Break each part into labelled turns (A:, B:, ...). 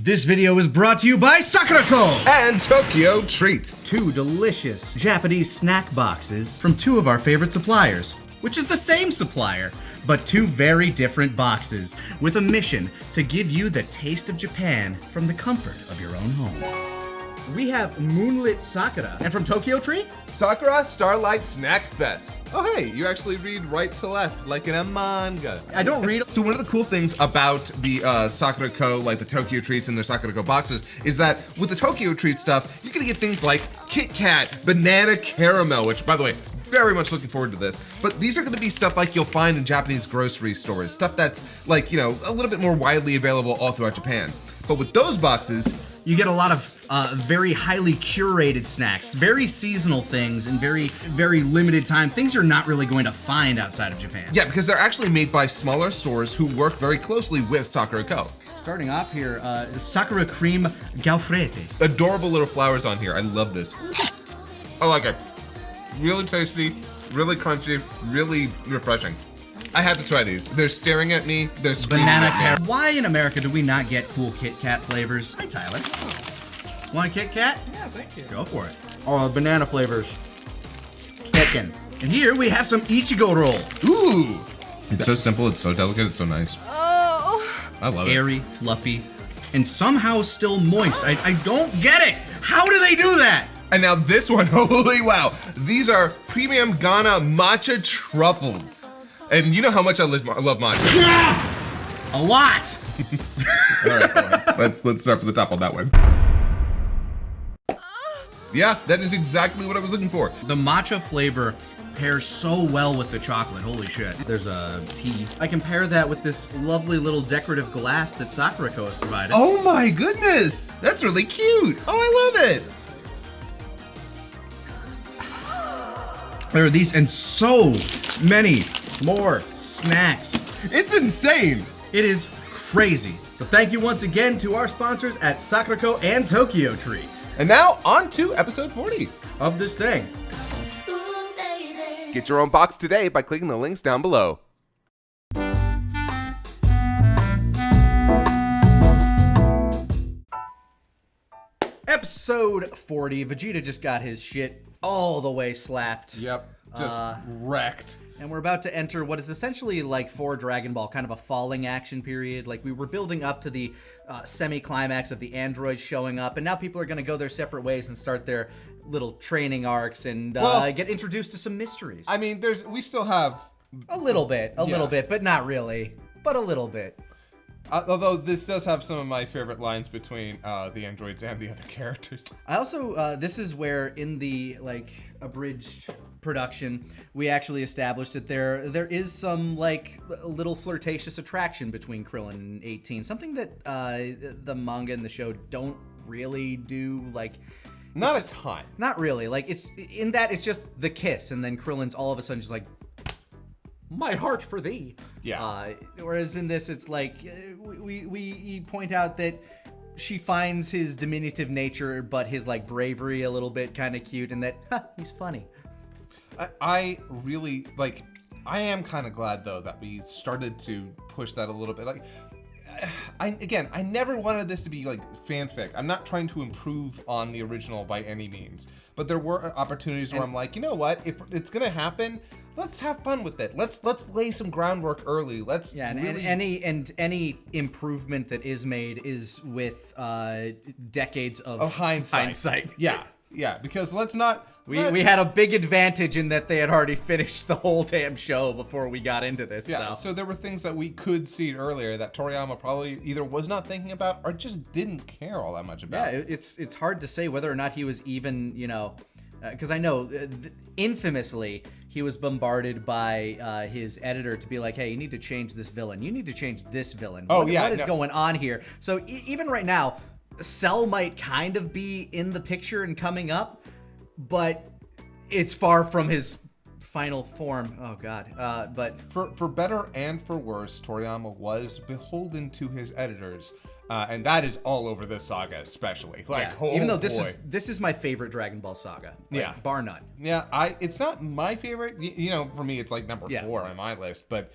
A: This video is brought to you by Sakurako
B: and Tokyo Treat.
A: Two delicious Japanese snack boxes from two of our favorite suppliers, which is the same supplier, but two very different boxes with a mission to give you the taste of Japan from the comfort of your own home. We have Moonlit Sakura, and from Tokyo Treat,
B: Sakura Starlight Snack Fest. Oh hey, you actually read right to left, like in a manga.
A: I don't read.
B: So one of the cool things about the Sakurako, like the Tokyo Treats and their Sakurako boxes, is that with the Tokyo Treat stuff, you're gonna get things like Kit Kat, Banana Caramel, which by the way, very much looking forward to this. But these are gonna be stuff like you'll find in Japanese grocery stores, stuff that's like, you know, a little bit more widely available all throughout Japan. But with those boxes,
A: you get a lot of very highly curated snacks, very seasonal things, and very limited time, things you're not really going to find outside of Japan.
B: Yeah, because they're actually made by smaller stores who work very closely with Sakurako.
A: Starting off here, Sakura Cream Gaufrete.
B: Adorable little flowers on here. I love this. I like it. Really tasty, really crunchy, really refreshing. I had to try these. They're staring at me. They're screaming at me.
A: Why in America do we not get cool Kit Kat flavors? Hi, Tyler. Want a Kit Kat?
C: Yeah, thank you.
A: Go for it. Oh, banana flavors. Kickin'. And here we have some Ichigo roll.
B: Ooh. It's so simple. It's so delicate. It's so nice.
C: Oh.
B: I love it.
A: Airy, fluffy, and somehow still moist. I don't get it. How do they do that?
B: And now this one, holy wow. These are premium Ghana matcha truffles. And you know how much I love matcha.
A: A lot.
B: All right, hold on. Let's start from the top on that one. Yeah, that is exactly what I was looking for.
A: The matcha flavor pairs so well with the chocolate. Holy shit. There's a tea. I can pair that with this lovely little decorative glass that Sakurako has provided.
B: Oh my goodness. That's really cute. Oh, I love it.
A: There are these and so many more snacks.
B: It's insane.
A: It is crazy. So thank you once again to our sponsors at Sakurako and Tokyo Treat.
B: And now on to episode 40
A: of this thing.
B: Get your own box today by clicking the links down below.
A: Episode 40. Vegeta just got his shit all the way slapped.
B: Yep, just wrecked.
A: And we're about to enter what is essentially like for Dragon Ball, kind of a falling action period. Like we were building up to the semi-climax of the androids showing up, and now people are going to go their separate ways and start their little training arcs and get introduced to some mysteries.
B: I mean, we still have
A: a little bit, but not really, but a little bit.
B: Although this does have some of my favorite lines between the androids and the other characters.
A: I also, this is where in the like abridged production, we actually established that there is some like little flirtatious attraction between Krillin and 18. Something that the manga and the show don't really do. Like,
B: not a ton. Not
A: really. Like it's in that it's just the kiss, and then Krillin's all of a sudden just like, my heart for thee.
B: Yeah.
A: Whereas in this, it's like we point out that she finds his diminutive nature, but his like bravery a little bit kind of cute, and that he's funny.
B: I really like. I am kind of glad though that we started to push that a little bit. Like, I never wanted this to be like fanfic. I'm not trying to improve on the original by any means, but there were opportunities where I'm like, you know what? If it's gonna happen, let's have fun with it. Let's lay some groundwork early. Let's really...
A: and any improvement that is made is with decades of hindsight.
B: Yeah, because let's not.
A: We had a big advantage in that they had already finished the whole damn show before we got into this.
B: Yeah, so there were things that we could see earlier that Toriyama probably either was not thinking about or just didn't care all that much about.
A: Yeah, it's hard to say whether or not he was even, you know, because I know infamously he was bombarded by his editor to be like, hey, you need to change this villain. You need to change this villain. What is going on here? So even right now, Cell might kind of be in the picture and coming up, but it's far from his final form. Oh God. But
B: for better and for worse, Toriyama was beholden to his editors, and that is all over this saga, especially. Like,
A: even though this is my favorite Dragon Ball saga, bar none.
B: Yeah, it's not my favorite. You know, for me, it's like number 4 on my list, but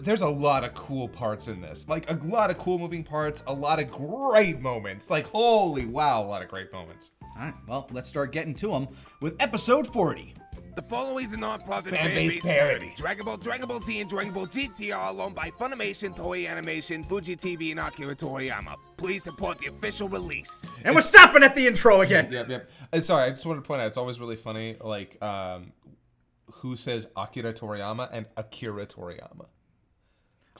B: there's a lot of cool parts in this. Like, a lot of cool moving parts, a lot of great moments. Like, holy wow, a lot of great moments.
A: All right, well, let's start getting to them with episode 40.
C: The following is a non-profit
B: Fan-based
C: fan-based parody. Dragon Ball Z, and Dragon Ball GT are all owned by Funimation, Toei Animation, Fuji TV, and Akira Toriyama. Please support the official release.
A: And we're stopping at the intro again.
B: Yep. And sorry, I just wanted to point out, it's always really funny, like, who says Akira Toriyama and Akira Toriyama.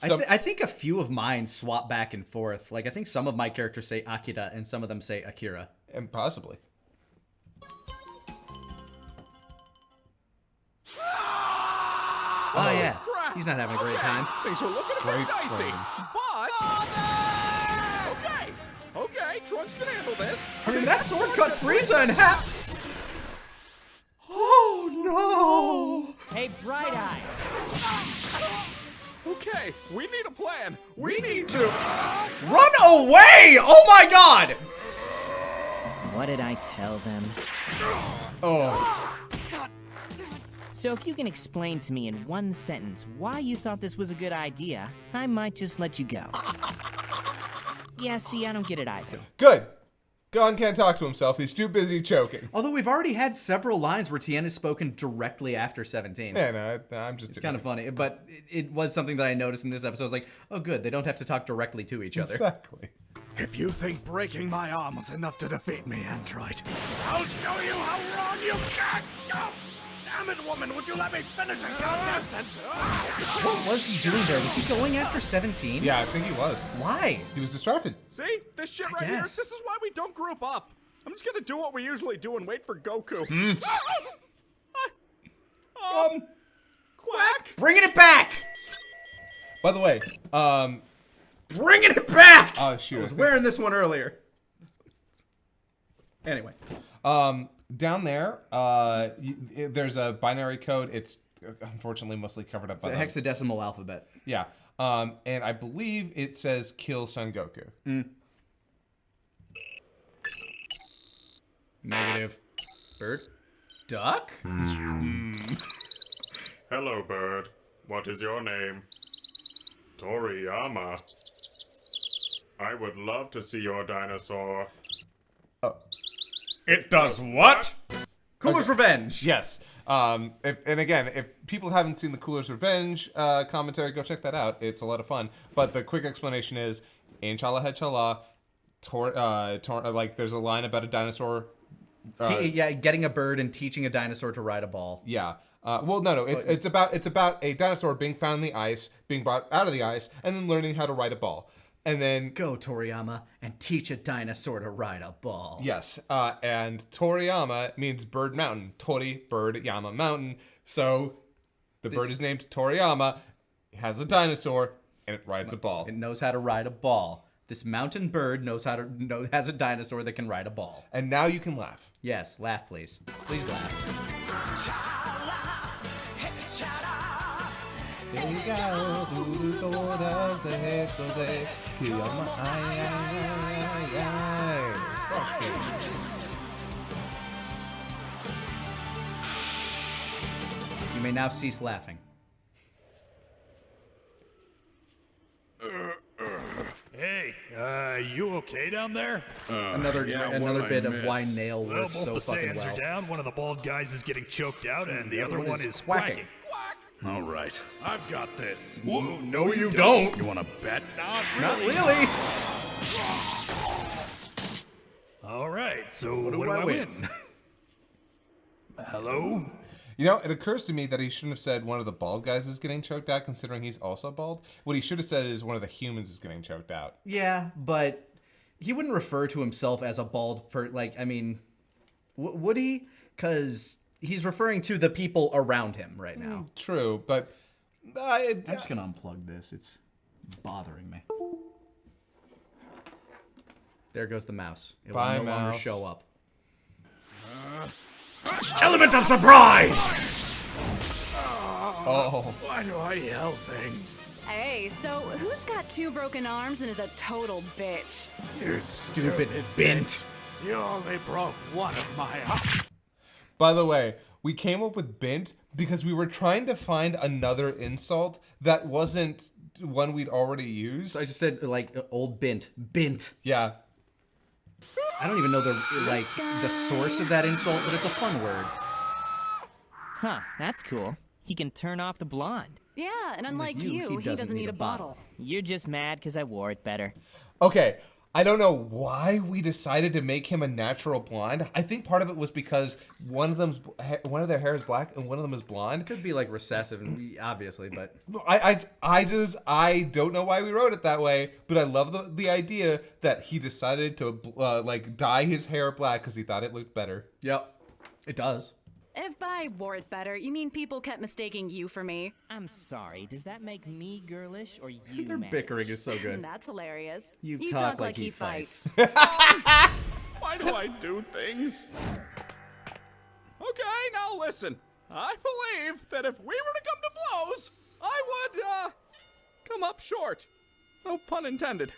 A: I think a few of mine swap back and forth. Like, I think some of my characters say Akira and some of them say Akira.
B: And possibly.
A: Oh, yeah.
D: Crap.
A: He's not having a great time.
D: Things are looking a bit
B: Great
D: dicey.
B: scream.
D: But okay, Trunks can handle this.
A: I mean, that sword cut Frieza in half. Oh, no.
E: Hey, Bright Eyes!
D: Okay, we need a plan. We need to.
A: Run away! Oh, my God.
E: What did I tell them?
B: Oh.
E: So if you can explain to me in one sentence why you thought this was a good idea, I might just let you go. Yeah, see, I don't get it either.
B: Good. Gon can't talk to himself. He's too busy choking.
A: Although we've already had several lines where Tien has spoken directly after 17.
B: Yeah, no, I'm just...
A: It's kind of funny, but it was something that I noticed in this episode. I was like, oh, good, they don't have to talk directly to each other.
B: Exactly.
F: If you think breaking my arm was enough to defeat me, Android,
D: I'll show you how wrong you got. Go. Damn it, woman! Would you let me finish a goddamn sentence?
A: What was he doing there? Was he going after 17?
B: Yeah, I think he was.
A: Why?
B: He was distracted.
D: See, this shit right here.
A: guess.
D: This is why we don't group up. I'm just gonna do what we usually do and wait for Goku. Quack.
A: Bringing it back!
B: By the way,
A: Bringing it back!
B: oh shoot.
A: I was wearing this one earlier. Anyway.
B: Down there, there's a binary code. It's unfortunately mostly covered up
A: It's
B: by
A: a hexadecimal alphabet.
B: Yeah. And I believe it says kill Son Goku.
A: Negative. Bird? Duck?
G: Hello, bird. What is your name? Toriyama. I would love to see your dinosaur.
B: Oh.
G: It does what?
A: Cooler's Revenge!
B: Yes. And again, if people haven't seen the Cooler's Revenge commentary, go check that out. It's a lot of fun. But the quick explanation is, in Chala Head Chala, like there's a line about a dinosaur.
A: Getting a bird and teaching a dinosaur to ride a ball.
B: Yeah. Well, no. It's about a dinosaur being found in the ice, being brought out of the ice, and then learning how to ride a ball. And then
A: Go, Toriyama, and teach a dinosaur to ride a ball.
B: yes, and Toriyama means Bird Mountain. Tori, bird, Yama, mountain. So the bird is named Toriyama, has a dinosaur, and it rides a ball.
A: It knows how to ride a ball. This mountain bird has a dinosaur that can ride a ball.
B: And now you can laugh.
A: Yes, laugh, please. Please laugh. You may now cease laughing.
H: Hey, you okay down there?
A: Another bit of why Nail
H: Well,
A: works
H: both
A: so
H: the
A: fucking
H: Saiyans
A: well.
H: are down. One of the bald guys is getting choked out, and the other one is
A: quacking.
H: quacking.
F: all right, I've got this.
H: No, you don't.
F: You want to bet?
A: Not really.
H: All right, so what
A: do I win?
H: Hello?
B: You know, it occurs to me that he shouldn't have said one of the bald guys is getting choked out, considering he's also bald. What he should have said is one of the humans is getting choked out.
A: Yeah, but he wouldn't refer to himself as a bald would he? Because he's referring to the people around him right now.
B: True, but
A: I'm just gonna unplug this. It's bothering me. There goes the mouse. It
B: Bye,
A: will no longer
B: mouse.
A: show up.
H: Element of surprise!
B: oh,
F: Why do I yell things?
I: Hey, so who's got 2 broken arms and is a total bitch?
F: You
A: Stupid bint.
F: You only broke one of my arms.
B: by the way, we came up with bint because we were trying to find another insult that wasn't one we'd already used.
A: So I just said like old bint. Bint.
B: Yeah.
A: I don't even know the source of that insult, but it's a fun word.
E: Huh, that's cool. He can turn off the blonde.
I: Yeah, and unlike you, he doesn't need a bottle.
E: You're just mad because I wore it better.
B: Okay, I don't know why we decided to make him a natural blonde. I think part of it was because one of their hair is black and one of them is blonde.
A: Could be like recessive, obviously, but
B: I don't know why we wrote it that way, but I love the idea that he decided to like dye his hair black because he thought it looked better.
A: Yep, it does.
I: If by wore it better, you mean people kept mistaking you for me?
E: I'm sorry, does that make me girlish or you
A: Their
E: mad?
A: bickering is so good.
I: That's hilarious.
A: You
I: talk like he fights.
H: Why do I do things? Okay, now listen. I believe that if we were to come to blows, I would, come up short. No pun intended.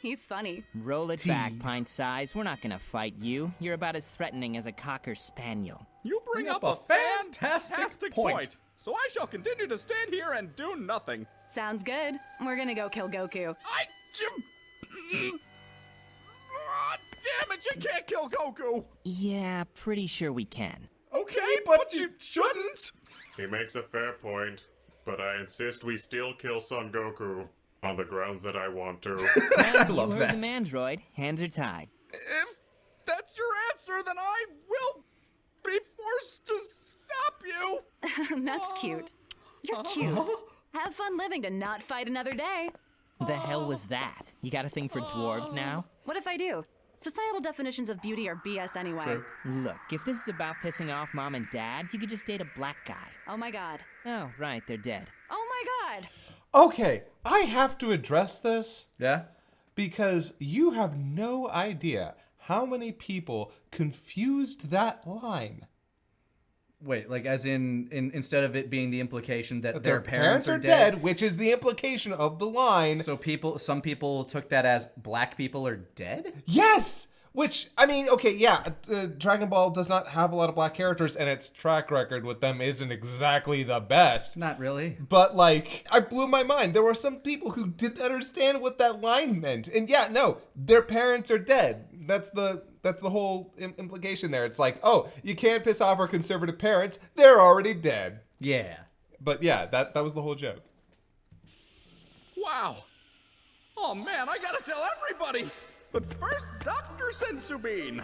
I: He's funny.
E: Roll it back, pint size. We're not gonna fight you. You're about as threatening as a cocker spaniel.
H: You bring up a fantastic point. So I shall continue to stand here and do nothing.
I: Sounds good. We're gonna go kill Goku.
H: Damn it, you can't kill Goku!
E: Yeah, pretty sure we can.
H: Okay, but you shouldn't!
G: He makes a fair point, but I insist we still kill Son Goku on the grounds that I want to.
E: I
A: love that.
E: the man, droid. Hands are tied.
H: If that's your answer, then I will be forced to stop you!
I: That's cute. You're cute. Have fun living to not fight another day.
E: The hell was that? You got a thing for dwarves now?
I: What if I do? Societal definitions of beauty are BS anyway.
A: True.
E: Look, if this is about pissing off mom and dad, you could just date a black guy.
I: Oh my god.
E: Oh, right, they're dead.
I: Oh my god.
B: Okay, I have to address this
A: Yeah?
B: because you have no idea how many people confused that line.
A: Wait, like as instead of it being the implication that their
B: parents are dead, which is the implication of the line.
A: So some people took that as black people are dead?
B: Yes! Which, I mean, okay, yeah, Dragon Ball does not have a lot of black characters, and its track record with them isn't exactly the best.
A: Not really.
B: But, like, I blew my mind. There were some people who didn't understand what that line meant. And yeah, no, their parents are dead. That's the whole implication there. It's like, oh, you can't piss off our conservative parents. They're already dead.
A: Yeah.
B: But yeah, that was the whole joke.
H: Wow. Oh man, I gotta tell everybody! But first, Dr. Senzu Bean.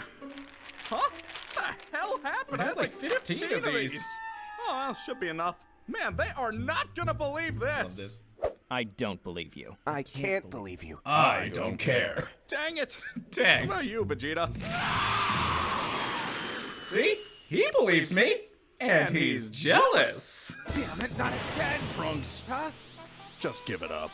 H: Huh? What the hell happened? I had like 15 of these. Oh, well, should be enough. Man, they are not gonna believe this.
E: I don't believe you.
C: I can't believe you.
H: I don't care. Dang it. Dang. What about you, Vegeta?
J: See? He believes me, and he's jealous.
C: Damn it, not again, Trunks. Huh?
H: Just give it up.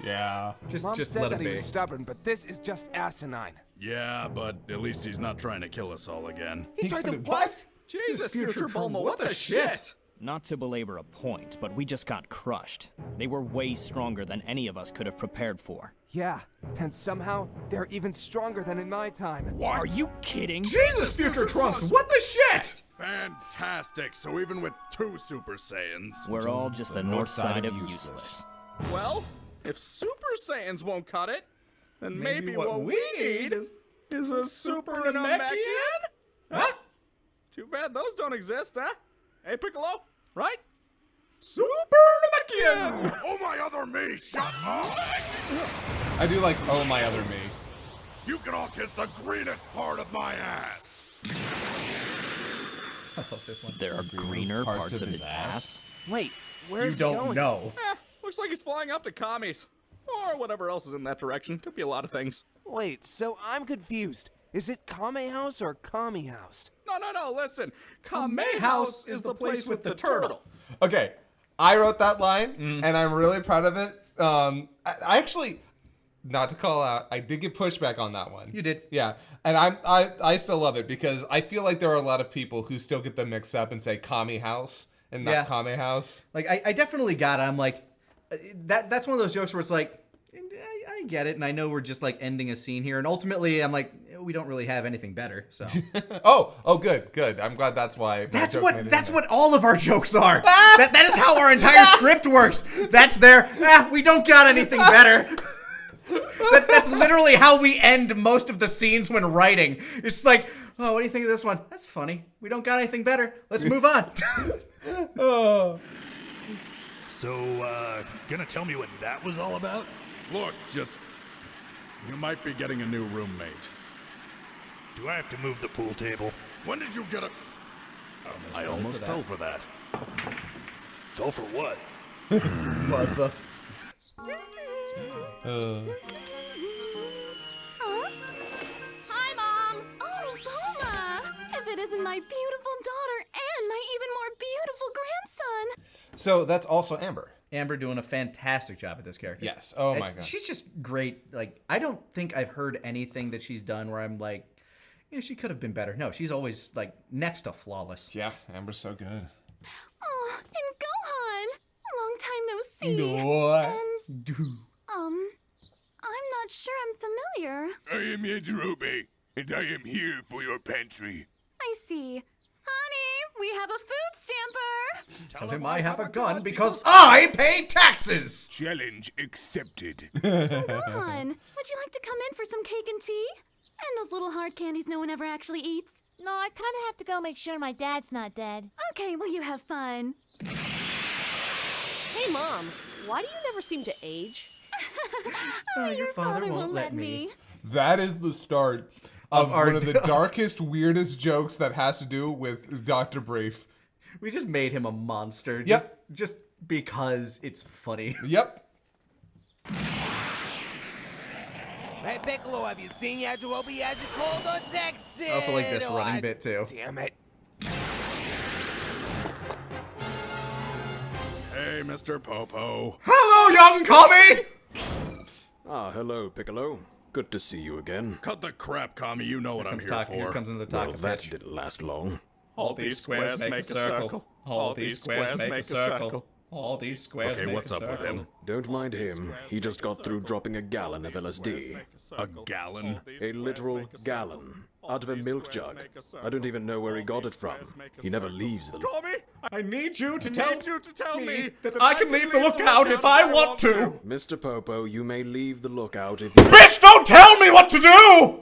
B: Yeah.
C: Mom
A: Just
C: said
A: let
C: that
A: him
C: he
A: be.
C: was stubborn, but this is just asinine.
H: Yeah, but at least he's not trying to kill us all again.
C: He tried to what?
H: Jesus, future Bulma, what the shit?
E: Not to belabor a point, but we just got crushed. They were way stronger than any of us could have prepared for.
C: Yeah, and somehow they're even stronger than in my time.
E: Are you kidding?
J: Jesus, future Trunks, what the shit?
H: Fantastic, so even with 2 Super Saiyans.
E: We're all just the north side of useless.
H: Well, if Super Saiyans won't cut it, then maybe what we need is a Super Namekian? Huh? Too bad those don't exist, huh? Hey, Piccolo, right? Super Namekian!
D: Oh, my other me, shut up!
B: I do like, oh, my other me.
D: You can all kiss the greenest part of my ass.
A: I love this one.
E: There are greener parts of his ass.
C: Wait, where's
A: You
C: he
A: don't
C: going?
A: know.
H: Looks like he's flying up to Kami's. Or whatever else is in that direction. Could be a lot of things.
C: Wait, so I'm confused. Is it Kame House or Kami House?
H: No, listen. Kame House is the place with the turtle.
B: Okay, I wrote that line, and I'm really proud of it. I actually, not to call out, I did get pushback on that one.
A: You did.
B: Yeah, and I still love it because I feel like there are a lot of people who still get them mixed up and say Kami House and not
A: Yeah.
B: Kame House.
A: Like I definitely got it. I'm like, that's one of those jokes where it's like, I I get it, and I know we're just like ending a scene here, and ultimately I'm like, we don't really have anything better. So
B: oh, good. I'm glad that's why.
A: That's what all of our jokes are. that is how our entire script works. That's there. We don't got anything better. That's literally how we end most of the scenes when writing. It's like, oh, what do you think of this one? That's funny. We don't got anything better. Let's move on.
B: Oh.
K: So, gonna tell me what that was all about?
F: Look, you might be getting a new roommate.
K: Do I have to move the pool table?
F: When did you get a... I almost fell for that.
K: Fell for what?
A: What the...
I: Huh? Hi, Mom! Oh, Bulma! If it isn't my beautiful daughter and my even more beautiful grandson!
B: So that's also Amber.
A: Amber doing a fantastic job at this character.
B: Yes. Oh my god.
A: She's just great. Like, I don't think I've heard anything that she's done where I'm like, yeah, she could have been better. No, she's always like next to flawless.
B: Yeah, Amber's so good.
I: Oh, and Gohan! Long time no see.
B: What?
I: And, I'm not sure I'm familiar.
C: I am Yajirobe, and I am here for your pantry.
I: I see. Honey, we have a food stamper.
A: Tell him I have a gun because I pay taxes.
C: Challenge accepted.
I: So Gohan, would you like to come in for some cake and tea? And those little hard candies no one ever actually eats?
L: No, I kind of have to go make sure my dad's not dead.
I: Okay, well, you have fun.
M: Hey, Mom, why do you never seem to age?
I: Your father won't let me.
B: That is the start of one of the darkest, weirdest jokes that has to do with Dr. Brief.
A: We just made him a monster.
B: Yep.
A: Just because it's funny.
B: Yep.
C: Hey, Piccolo, have you seen Yajirobe? Has it called or texted?
A: I also like this running bit, too.
C: Damn it.
F: Hey, Mr. Popo.
J: Hello, young Kami!
N: Ah, hello, Piccolo. Good to see you again.
F: Cut the crap, Kami. You know what I'm here for.
A: Here comes another
N: Well,
A: talk.
N: that didn't last long.
J: All these squares make a circle. All these squares make a circle. All these squares
F: Okay,
J: make
F: what's
J: a
F: up with
J: circle.
F: him?
N: Don't mind him. He just got through dropping a gallon of LSD.
F: A gallon?
N: A literal gallon. Out of a milk jug. I don't even know where he got it from. He never leaves the...
J: Kami, I need you to tell me that I can leave the lookout if I want to.
N: Mr. Popo, you may leave the lookout if...
J: Bitch, don't tell me what to do!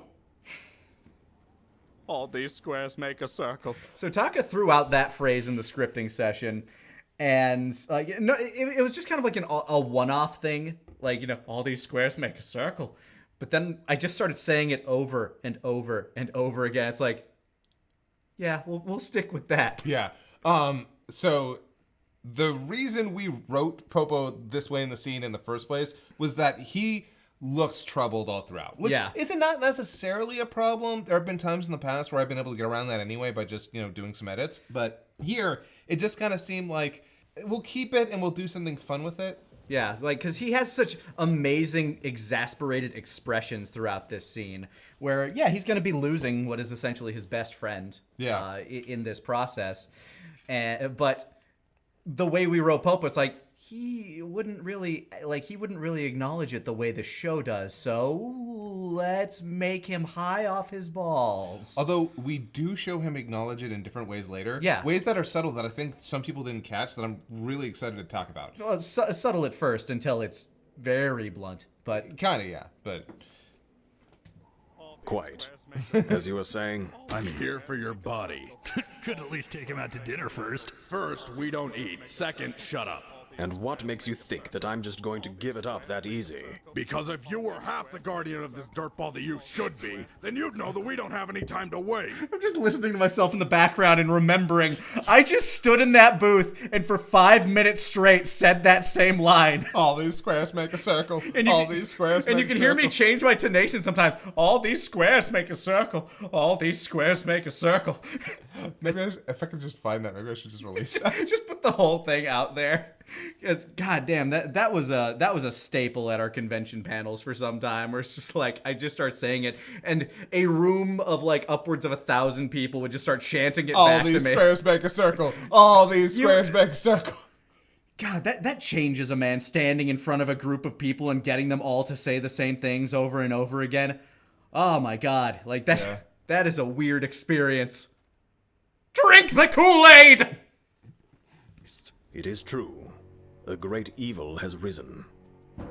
H: All these squares make a circle.
A: So Taka threw out that phrase in the scripting session, and it was just kind of like a one-off thing. Like, all these squares make a circle. But then I just started saying it over and over and over again. It's like, yeah, we'll stick with that.
B: Yeah. So the reason we wrote Popo this way in the scene in the first place was that he looks troubled all throughout, which isn't not necessarily a problem. There have been times in the past where I've been able to get around that anyway by just, doing some edits. But here, it just kind of seemed like we'll keep it and we'll do something fun with it.
A: Yeah, like, because he has such amazing, exasperated expressions throughout this scene where, yeah, he's going to be losing what is essentially his best friend in this process. But the way we wrote Popo, it's like, he wouldn't really acknowledge it the way the show does. So let's make him high off his balls.
B: Although we do show him acknowledge it in different ways later.
A: Yeah.
B: Ways that are subtle that I think some people didn't catch that I'm really excited to talk about.
A: Well, it's subtle at first until it's very blunt. But
B: kind of, yeah. But
N: quite. As you were saying,
F: I'm here for your body.
K: Could at least take him out to dinner first.
F: First, we don't eat. Second, shut up.
N: And what makes you think that I'm just going to give it up that easy?
F: Because if you were half the guardian of this dirtball that you should be, then you'd know that we don't have any time to wait.
A: I'm just listening to myself in the background and remembering I just stood in that booth and for 5 minutes straight said that same line.
B: All these squares make a circle.
A: And
B: all these squares make a circle.
A: And you can hear me change my tonation sometimes. All these squares make a circle. All these squares make a circle.
B: Maybe if I could just find that, maybe I should just release that.
A: Just put the whole thing out there. Because goddamn, that was a staple at our convention panels for some time. Where it's just like I just start saying it, and a room of like upwards of 1,000 people would just start chanting it back to me.
B: All these squares make a circle. All these squares make a circle.
A: God, that changes a man standing in front of a group of people and getting them all to say the same things over and over again. Oh my God, like that is a weird experience. Drink the Kool-Aid!
N: It is true. A great evil has risen.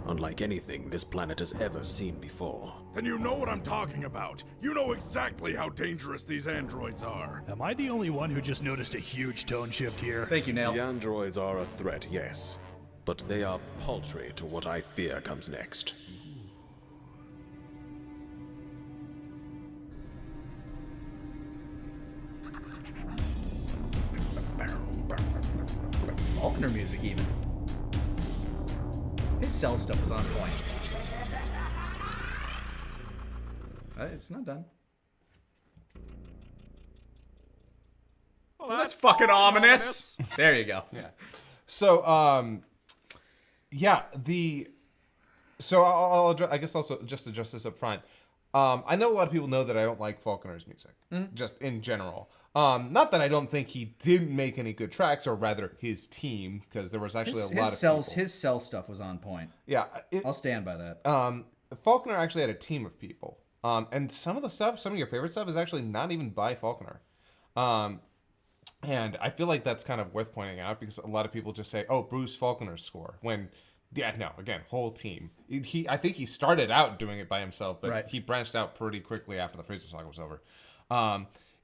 N: Unlike anything this planet has ever seen before.
F: Then you know what I'm talking about. You know exactly how dangerous these androids are.
K: Am I the only one who just noticed a huge tone shift here?
A: Thank you, Nail.
N: The androids are a threat, yes. But they are paltry to what I fear comes next.
A: Faulkner music, even. His Cell stuff was on point. It's not done.
J: Well, that's fucking ominous.
A: There you go.
B: Yeah. So, I guess also just address this up front. I know a lot of people know that I don't like Faulkner's music, just in general. Not that I don't think he didn't make any good tracks, or rather his team, because there was actually a lot of people.
A: His Cell stuff was on point.
B: Yeah.
A: I'll stand by that.
B: Faulkner actually had a team of people. And some of your favorite stuff is actually not even by Faulkner. And I feel like that's kind of worth pointing out, because a lot of people just say, oh, Bruce Faulkner's score, when... Yeah, no, again, whole team. I think he started out doing it by himself, but he branched out pretty quickly after the Frieza saga was over.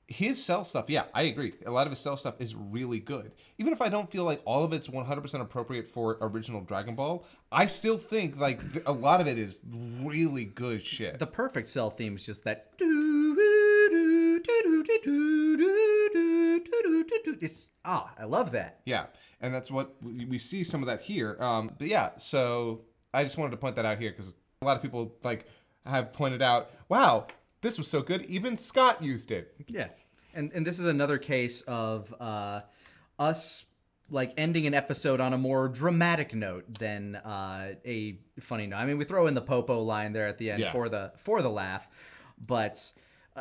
B: His Cell stuff, yeah, I agree. A lot of his Cell stuff is really good. Even if I don't feel like all of it's 100% appropriate for original Dragon Ball, I still think like a lot of it is really good shit.
A: The perfect Cell theme is just that. I love that.
B: Yeah, and that's what we see some of that here. But yeah, so I just wanted to point that out here because a lot of people like have pointed out, wow, this was so good, even Scott used it.
A: Yeah, and this is another case of us like ending an episode on a more dramatic note than a funny note. I mean, we throw in the Popo line there at the end for the laugh, but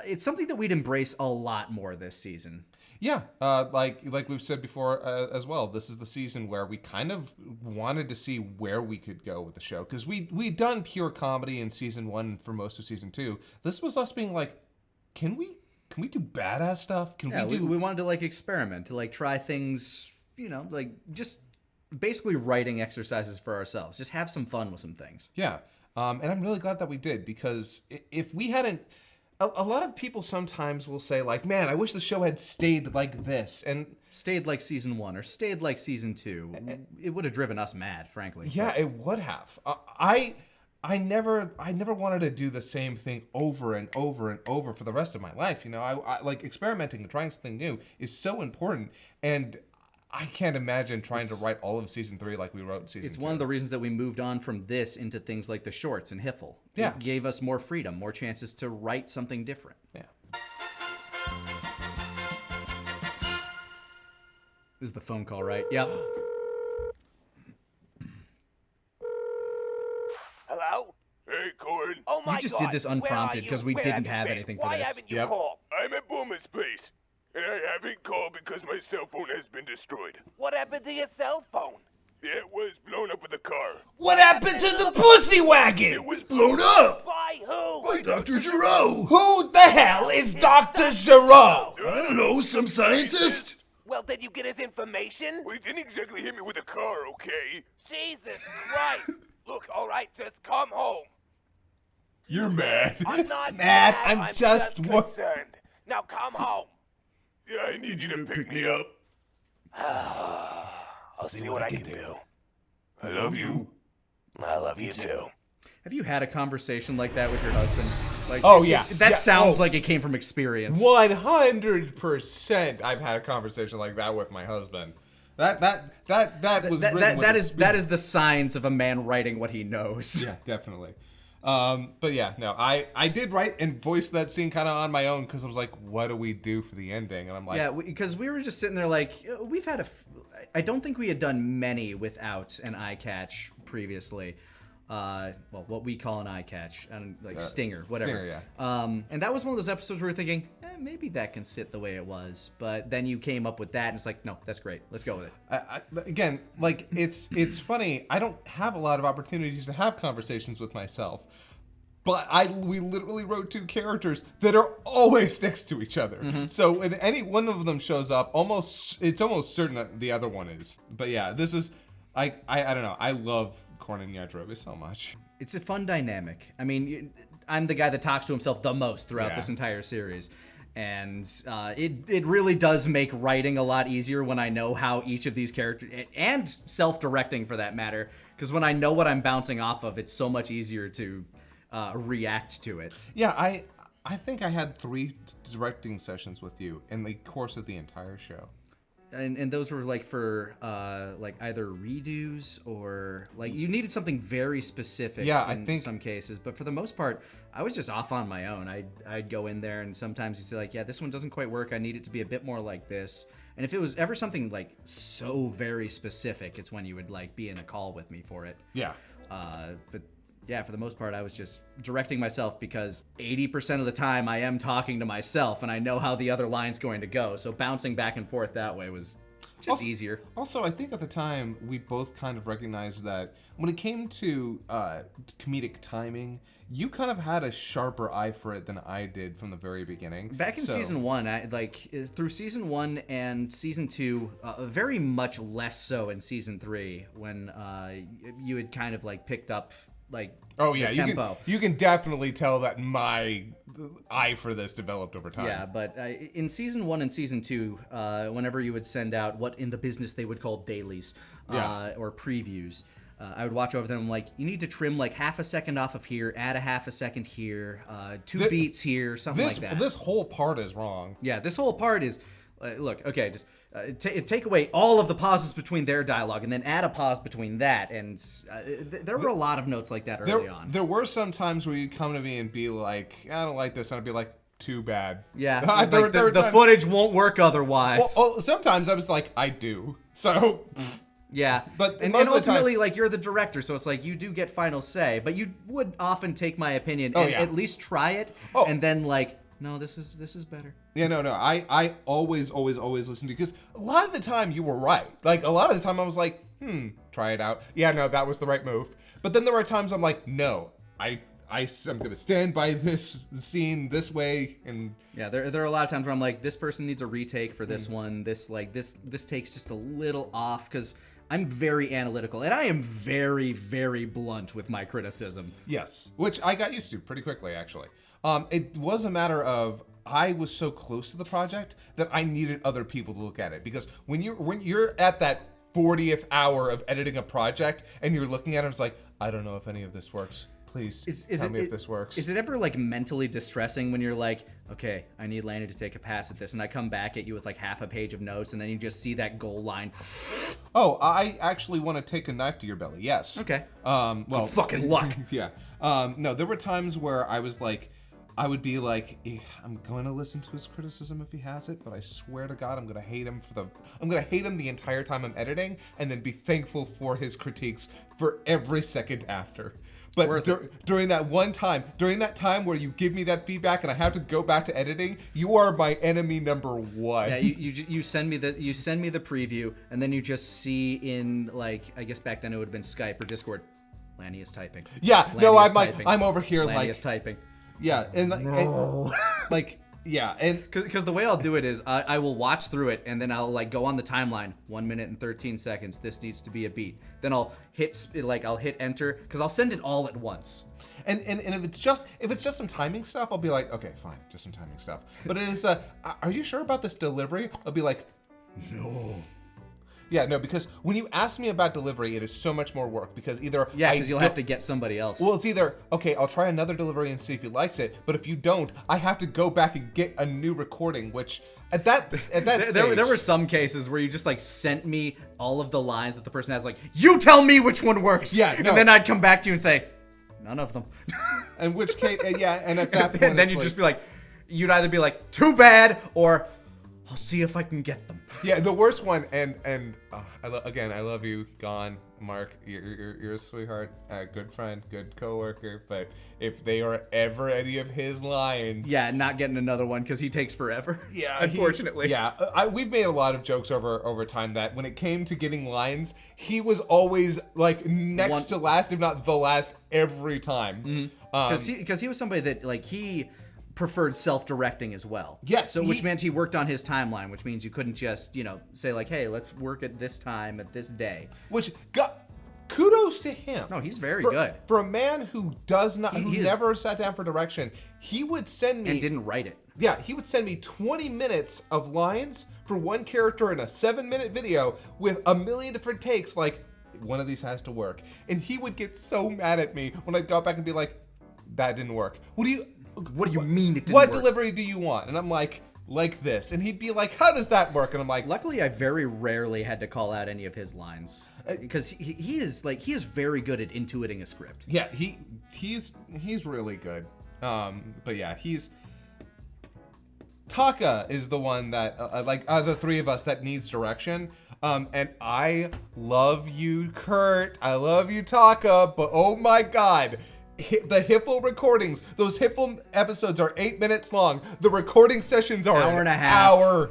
A: it's something that we'd embrace a lot more this season.
B: Yeah, like we've said before as well, this is the season where we kind of wanted to see where we could go with the show. Because we'd done pure comedy in season 1 for most of season 2. This was us being like, can we do badass stuff?
A: We wanted to like experiment, to like try things, like just basically writing exercises for ourselves. Just have some fun with some things.
B: Yeah, and I'm really glad that we did, because if we hadn't... A lot of people sometimes will say, like, man, I wish the show had stayed like this. And
A: stayed like season 1 or stayed like season 2. It would have driven us mad, frankly.
B: Yeah, it would have. I never wanted to do the same thing over and over and over for the rest of my life. I like experimenting and trying something new is so important. And I can't imagine trying to write all of season 3 like we wrote season 2.
A: It's one of the reasons that we moved on from this into things like the shorts and Hiffle.
B: Yeah.
A: It gave us more freedom, more chances to write something different.
B: Yeah.
A: This is the phone call, right? Yeah.
D: Hello? Hey, Corin. Oh my God.
A: You just did this unprompted because we didn't have anything for this.
D: Why haven't you called? I'm at Bulma's place. And I haven't called because my cell phone has been destroyed. What happened to your cell phone? It was blown up with a car.
C: What happened to the pussy wagon?
D: It was blown up. By who?
C: By Dr. Giraud.
D: Who the hell is Dr. Giraud?
C: I don't know, some scientist?
D: Well, did you get his information? Well, he didn't exactly hit me with a car, okay? Jesus Christ. Look, all right, just come home.
C: You're mad.
D: I'm not
C: mad.
D: I'm just concerned. Now come home.
C: Yeah, I need you to pick me up.
D: I'll see what I can do.
C: I love you.
D: I love you too.
A: Have you had a conversation like that with your husband? Like, that sounds like it came from experience.
B: 100%. I've had a conversation like that with my husband. That
A: is the signs of a man writing what he knows.
B: Yeah, definitely. But yeah, no, I did write and voice that scene kind of on my own because I was like, what do we do for the ending? And I'm like,
A: yeah, because we were just sitting there like, we've had I don't think we had done many without an eye catch previously. what we call an eye catch, and like stinger, whatever.
B: Stinger, yeah.
A: And that was one of those episodes where we were thinking, maybe that can sit the way it was. But then you came up with that, and it's like, no, that's great. Let's go with it.
B: Again, like it's funny. I don't have a lot of opportunities to have conversations with myself. But we literally wrote 2 characters that are always next to each other.
A: Mm-hmm.
B: So when any one of them shows up, it's almost certain that the other one is. But yeah, this is I don't know. I love Korn and Yajirobe so much.
A: It's a fun dynamic. I mean, I'm the guy that talks to himself the most throughout
B: Yeah.
A: this entire series. And it really does make writing a lot easier when I know how each of these characters, and self-directing for that matter, because when I know what I'm bouncing off of, it's so much easier to react to it.
B: Yeah, I think I had 3 directing sessions with you in the course of the entire show.
A: And those were like for like either redos or like you needed something very specific in some cases. But for the most part, I was just off on my own. I'd go in there and sometimes you'd say like, yeah, this one doesn't quite work. I need it to be a bit more like this. And if it was ever something like so very specific, it's when you would like be in a call with me for it.
B: Yeah.
A: But yeah, for the most part, I was just directing myself because 80% of the time I am talking to myself and I know how the other line's going to go. So bouncing back and forth that way was just easier.
B: Also, I think at the time we both kind of recognized that when it came to comedic timing, you kind of had a sharper eye for it than I did from the very beginning.
A: Back in season 1, through season 1 and season 2, very much less so in season 3 when you had kind of like picked up like the tempo.
B: You can definitely tell that my eye for this developed over time.
A: Yeah, but in season 1 and season 2, whenever you would send out what in the business they would call dailies or previews, I would watch over them. I'm like, you need to trim like half a second off of here, add a half a second here, 2 beats here, something like that.
B: This whole part is wrong.
A: Yeah, this whole part is, look, okay, just take away all of the pauses between their dialogue and then add a pause between that. And there were a lot of notes like that early on.
B: There were some times where you'd come to me and be like, I don't like this. And I'd be like, too bad.
A: Yeah, the footage won't work otherwise.
B: Well, sometimes I was like, I do. So...
A: Yeah, and ultimately, like, you're the director, so it's like you do get final say, but you would often take my opinion and at least try it, and then like, no, this is better.
B: Yeah, no. I always listen to you, because a lot of the time you were right. Like, a lot of the time I was like, try it out. Yeah, no, that was the right move. But then there were times I'm like, no, I'm going to stand by this scene this way. And
A: yeah, there are a lot of times where I'm like, this person needs a retake for this one. This takes just a little off, because I'm very analytical, and I am very, very blunt with my criticism.
B: Yes, which I got used to pretty quickly, actually. It was a matter of I was so close to the project that I needed other people to look at it, because when you're at that 40th hour of editing a project and you're looking at it, it's like, I don't know if any of this works. Please tell me if this works. Is
A: it ever like mentally distressing when you're like, okay, I need Lanny to take a pass at this, and I come back at you with like half a page of notes, and then you just see that goal line?
B: Oh, I actually want to take a knife to your belly. Yes.
A: Okay.
B: Well,
A: fucking luck.
B: Yeah. No, there were times where I was like, I would be like, I'm going to listen to his criticism if he has it, but I swear to God, I'm going to hate him the entire time I'm editing, and then be thankful for his critiques for every second after. But during that time where you give me that feedback and I have to go back to editing, you are my enemy number 1.
A: Yeah, you send me the preview, and then you just see in, like, I guess back then it would have been Skype or Discord, Lanny is typing.
B: Yeah, I'm over here
A: Lanny is typing.
B: Yeah, and yeah, and
A: because the way I'll do it is I will watch through it, and then I'll like go on the timeline, 1 minute and 13 seconds. This needs to be a beat. Then I'll hit enter, because I'll send it all at once.
B: And if it's just some timing stuff, I'll be like, okay, fine, just some timing stuff. But it is, are you sure about this delivery? I'll be like, no. Yeah, no, because when you ask me about delivery, it is so much more work, because either...
A: Yeah, because you'll have to get somebody else.
B: Well, it's either, okay, I'll try another delivery and see if he likes it, but if you don't, I have to go back and get a new recording, which at that stage...
A: There were some cases where you just, like, sent me all of the lines that the person has, like, you tell me which one works!
B: Yeah, no.
A: And then I'd come back to you and say, none of them.
B: In which case, yeah, and at that point...
A: And then you'd just be like, you'd either be like, too bad, or... I'll see if I can get them.
B: Yeah, the worst one, and I love you, Gon, Mark. You're a sweetheart, good friend, good coworker. But if they are ever any of his lines,
A: yeah, not getting another one because he takes forever.
B: Yeah,
A: unfortunately.
B: We've made a lot of jokes over time that when it came to getting lines, he was always like next to last, if not the last, every time.
A: Because he was somebody that like he preferred self-directing as well.
B: Yes.
A: So which meant he worked on his timeline, which means you couldn't just, say like, hey, let's work at this time at this day.
B: Which kudos to him.
A: No, he's very good.
B: For a man who never sat down for direction, he would send me...
A: And didn't write it.
B: Yeah, he would send me 20 minutes of lines for one character in a 7-minute video with a million different takes, like, one of these has to work. And he would get so mad at me when I'd go back and be like, that didn't work. What do you
A: mean it didn't
B: work? What
A: work?
B: delivery do you want? And I'm like this. And he'd be like, how does that work? And I'm like...
A: Luckily, I very rarely had to call out any of his lines. Because he is very good at intuiting a script.
B: Yeah, he's really good. But yeah, Taka is the one that out of the three of us that needs direction. And I love you, Kurt. I love you, Taka. But oh my God, the Hiffle recordings. Those Hiffle episodes are 8 minutes long. The recording sessions are
A: hour and a half.
B: Hour.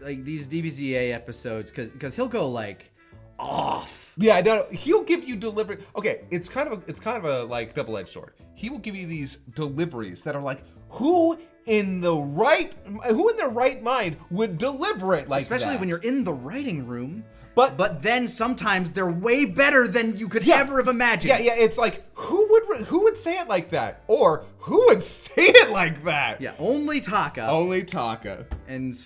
A: Like these DBZA episodes, because he'll go like off.
B: Yeah, I know. He'll give you delivery. Okay, it's kind of a like double-edged sword. He will give you these deliveries that are like, who in their right mind would deliver it like
A: Especially
B: that?
A: when you're in the writing room. But then sometimes they're way better than you could ever have imagined.
B: Yeah, it's like who would say it like that, or who would say it like that?
A: Yeah, only Taka.
B: Only Taka.
A: And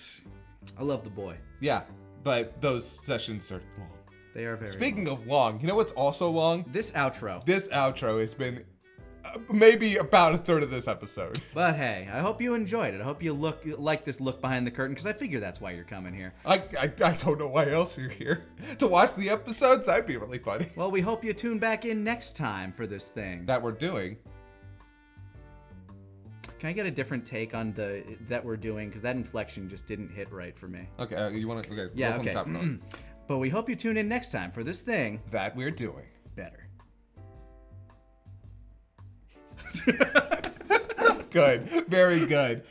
A: I love the boy.
B: Yeah, but those sessions are long.
A: They are very.
B: Speaking of long, you know what's also long?
A: This outro.
B: This outro has been maybe about a third of this episode.
A: But hey, I hope you enjoyed it. I hope you like this look behind the curtain, because I figure that's why you're coming here.
B: I don't know why else you're here. To watch the episodes? That'd be really funny.
A: Well, we hope you tune back in next time for this thing.
B: That we're doing.
A: Can I get a different take on that we're doing? Because that inflection just didn't hit right for me.
B: Okay, you want to? Okay.
A: Yeah, okay. But we hope you tune in next time for this thing
B: that we're doing
A: better.
B: Good. Very good.